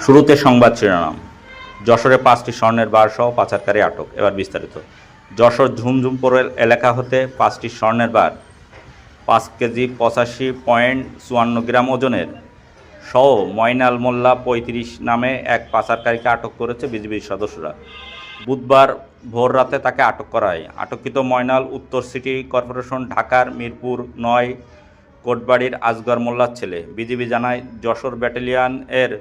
শুরুতে সংবাদ শিরোনাম। যশোরে ৫টি স্বর্ণের বারসহ পাচারকারী আটক। এবার বিস্তারিত। যশোর ঝুমঝুমপুর এলাকা হতে ৫টি স্বর্ণের বার ৫ কেজি ৮৫.৫৪ গ্রাম ওজনের সহ ময়নাল মোল্লা ৩৫ নামে এক পাচারকারীকে আটক করেছে বিজিবির সদস্যরা। বুধবার ভোররাতে তাকে আটক করা হয়। আটককৃত ময়নাল উত্তর সিটি কর্পোরেশন ঢাকার মিরপুর ৯ কোটবাড়ির আসগর মোল্লার ছেলে। বিজিবি জানায়, যশোর ব্যাটালিয়ন এর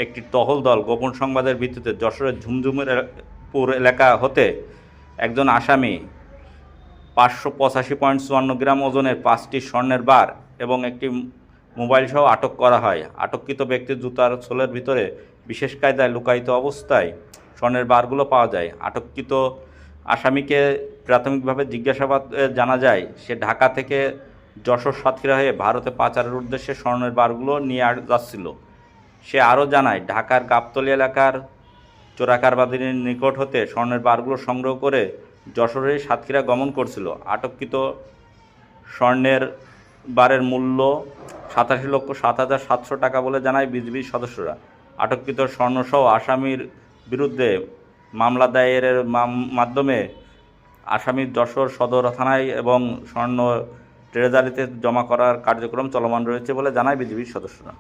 একটি টহল দল গোপন সংবাদের ভিত্তিতে যশোরের ঝুমঝুমপুর এলাকা হতে একজন আসামি ৫৮৫.৫৪ গ্রাম ওজনের ৫টি স্বর্ণের বার এবং একটি মোবাইলসহ আটক করা হয়। আটককৃত ব্যক্তির জুতার সোলের ভিতরে বিশেষ কায়দায় লুকায়িত অবস্থায় স্বর্ণের বারগুলো পাওয়া যায়। আটককৃত আসামিকে প্রাথমিকভাবে জিজ্ঞাসাবাদে জানা যায়, সে ঢাকা থেকে যশোর সাতক্ষীরা হয়ে ভারতে পাচারের উদ্দেশ্যে স্বর্ণের বারগুলো নিয়ে যাচ্ছিল। সে আরও জানায়, ঢাকার গাবতলী এলাকার চোরাকারবারির নিকট হতে স্বর্ণের বারগুলো সংগ্রহ করে যশোরে সাতক্ষীরা গমন করছিল। আটককৃত স্বর্ণের বারের মূল্য ৮৭,০৭,৭০০ টাকা বলে জানায় বিজিবির সদস্যরা। আটককৃত স্বর্ণসহ আসামির বিরুদ্ধে মামলা দায়েরের মাধ্যমে আসামির যশোর সদর থানায় এবং স্বর্ণ ট্রেজারিতে জমা করার কার্যক্রম চলমান রয়েছে বলে জানায় বিজিবির সদস্যরা।